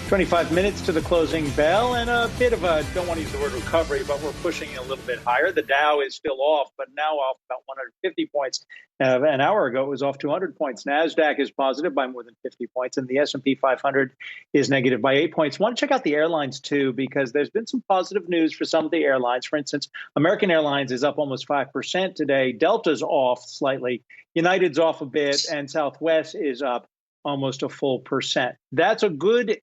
25 minutes to the closing bell and a bit of a, don't want to use the word recovery, but we're pushing a little bit higher. The Dow is still off, but now off about 150 points. An hour ago, it was off 200 points. NASDAQ is positive by more than 50 points, and the S&P 500 is negative by 8 points. I want to check out the airlines, too, because there's been some positive news for some of the airlines. For instance, American Airlines is up almost 5% today. Delta's off slightly. United's off a bit, and Southwest is up almost a full percent. That's a good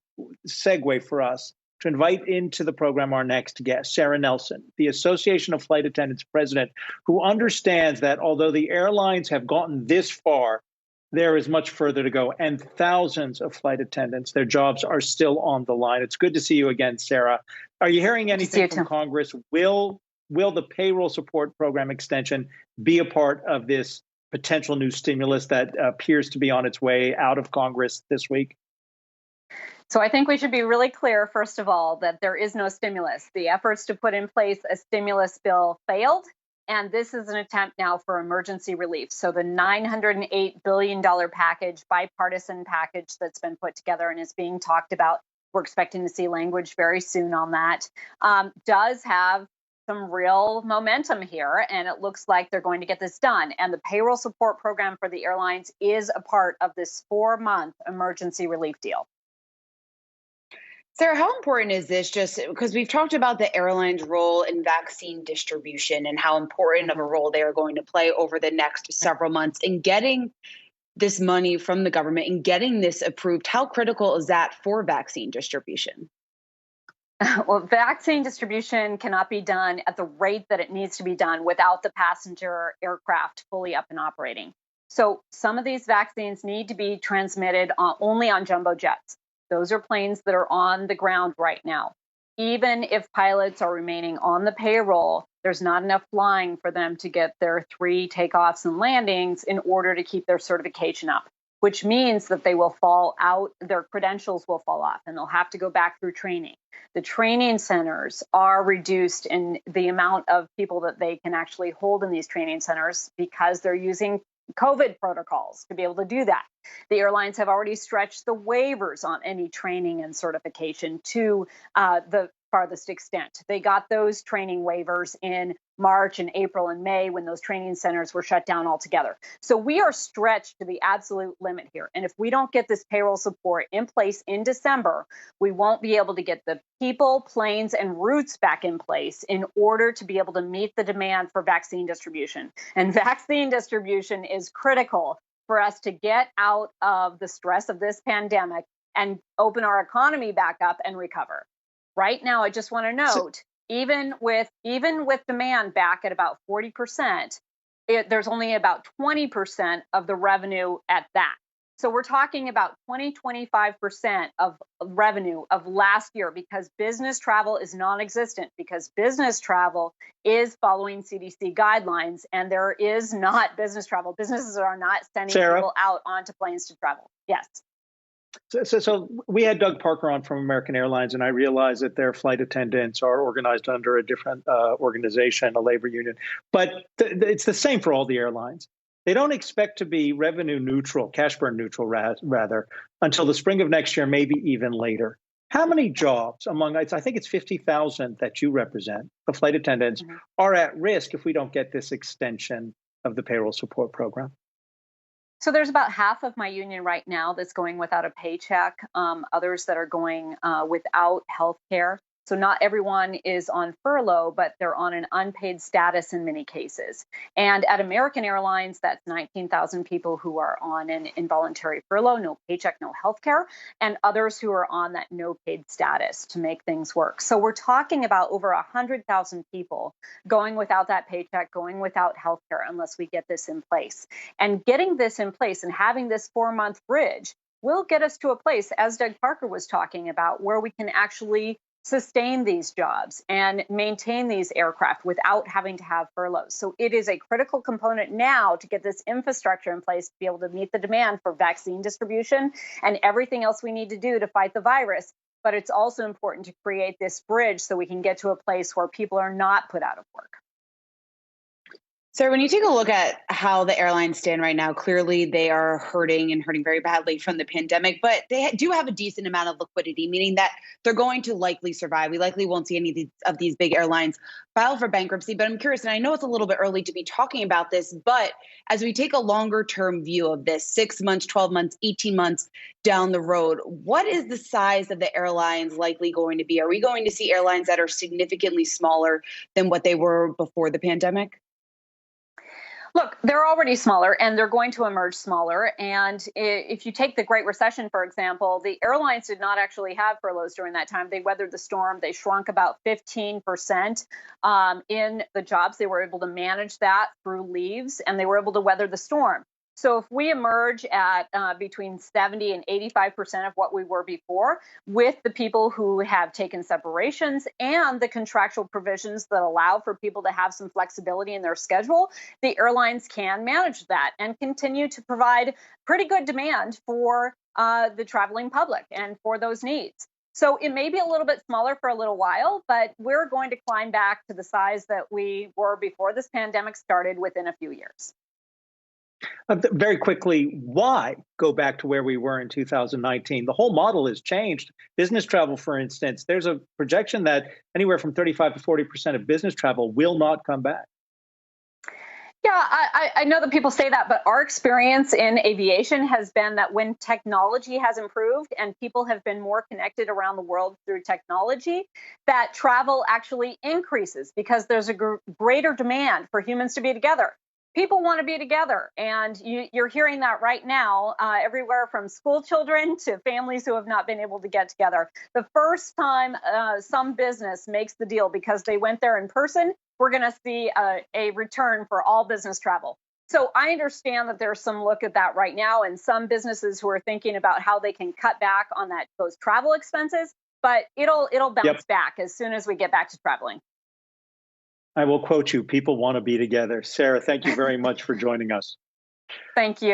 segue for us to invite into the program our next guest, Sarah Nelson, the Association of Flight Attendants president, who understands that although the airlines have gotten this far, there is much further to go, and thousands of flight attendants, their jobs are still on the line. It's good to see you again, Sarah. Are you hearing anything from Congress? Will the payroll support program extension be a part of this potential new stimulus that appears to be on its way out of Congress this week? So I think we should be really clear, first of all, that there is no stimulus. The efforts to put in place a stimulus bill failed, and this is an attempt now for emergency relief. So the $908 billion package, bipartisan package that's been put together and is being talked about, we're expecting to see language very soon on that, does have some real momentum here, and it looks like they're going to get this done. And the payroll support program for the airlines is a part of this 4-month emergency relief deal. Sarah, how important is this? Just because we've talked about the airlines' role in vaccine distribution and how important of a role they are going to play over the next several months in getting this money from the government and getting this approved. How critical is that for vaccine distribution? Well, vaccine distribution cannot be done at the rate that it needs to be done without the passenger aircraft fully up and operating. So some of these vaccines need to be transmitted only on jumbo jets. Those are planes that are on the ground right now. Even if pilots are remaining on the payroll, there's not enough flying for them to get their 3 takeoffs and landings in order to keep their certification up, which means that they will fall out, their credentials will fall off, and they'll have to go back through training. The training centers are reduced in the amount of people that they can actually hold in these training centers because they're using COVID protocols to be able to do that. The airlines have already stretched the waivers on any training and certification to the farthest extent. They got those training waivers in March and April and May when those training centers were shut down altogether. So we are stretched to the absolute limit here. And if we don't get this payroll support in place in December, we won't be able to get the people, planes, and routes back in place in order to be able to meet the demand for vaccine distribution. And vaccine distribution is critical for us to get out of the stress of this pandemic and open our economy back up and recover. Right now, I just want to note, even with demand back at about 40%, there's only about 20% of the revenue at that. So we're talking about 25% of revenue of last year because business travel is non-existent, because business travel is following CDC guidelines, and there is not business travel. Businesses are not sending people out onto planes to travel. Yes. So we had Doug Parker on from American Airlines, and I realized that their flight attendants are organized under a different organization, a labor union. But it's the same for all the airlines. They don't expect to be revenue neutral, cash burn neutral, rather, until the spring of next year, maybe even later. How many jobs among, I think it's 50,000 that you represent, the flight attendants, are at risk if we don't get this extension of the payroll support program? So there's about half of my union right now that's going without a paycheck, others that are going without health care. So not everyone is on furlough, but they're on an unpaid status in many cases. And at American Airlines, that's 19,000 people who are on an involuntary furlough, no paycheck, no health care, and others who are on that no paid status to make things work. So we're talking about over 100,000 people going without that paycheck, going without health care unless we get this in place. And getting this in place and having this 4-month bridge will get us to a place, as Doug Parker was talking about, where we can actually sustain these jobs and maintain these aircraft without having to have furloughs. So it is a critical component now to get this infrastructure in place to be able to meet the demand for vaccine distribution and everything else we need to do to fight the virus. But it's also important to create this bridge so we can get to a place where people are not put out of work. So when you take a look at how the airlines stand right now, clearly they are hurting and hurting very badly from the pandemic, but they do have a decent amount of liquidity, meaning that they're going to likely survive. We likely won't see any of these big airlines file for bankruptcy, but I'm curious, and I know it's a little bit early to be talking about this, but as we take a longer term view of this, 6 months, 12 months, 18 months down the road, what is the size of the airlines likely going to be? Are we going to see airlines that are significantly smaller than what they were before the pandemic? Look, they're already smaller and they're going to emerge smaller. And if you take the Great Recession, for example, the airlines did not actually have furloughs during that time. They weathered the storm. They shrunk about 15% in the jobs. They were able to manage that through leaves and they were able to weather the storm. So if we emerge at between 70 and 85% of what we were before, with the people who have taken separations and the contractual provisions that allow for people to have some flexibility in their schedule, the airlines can manage that and continue to provide pretty good demand for the traveling public and for those needs. So it may be a little bit smaller for a little while, but we're going to climb back to the size that we were before this pandemic started within a few years. Very quickly, why go back to where we were in 2019? The whole model has changed. Business travel, for instance, there's a projection that anywhere from 35 to 40% of business travel will not come back. Yeah, I know that people say that, but our experience in aviation has been that when technology has improved and people have been more connected around the world through technology, that travel actually increases because there's a greater demand for humans to be together. People want to be together, and you're hearing that right now everywhere from school children to families who have not been able to get together. The first time some business makes the deal because they went there in person, we're going to see a return for all business travel. So I understand that there's some look at that right now, and some businesses who are thinking about how they can cut back on those travel expenses, but it'll bounce back as soon as we get back to traveling. I will quote you, people want to be together. Sarah, thank you very much for joining us. Thank you.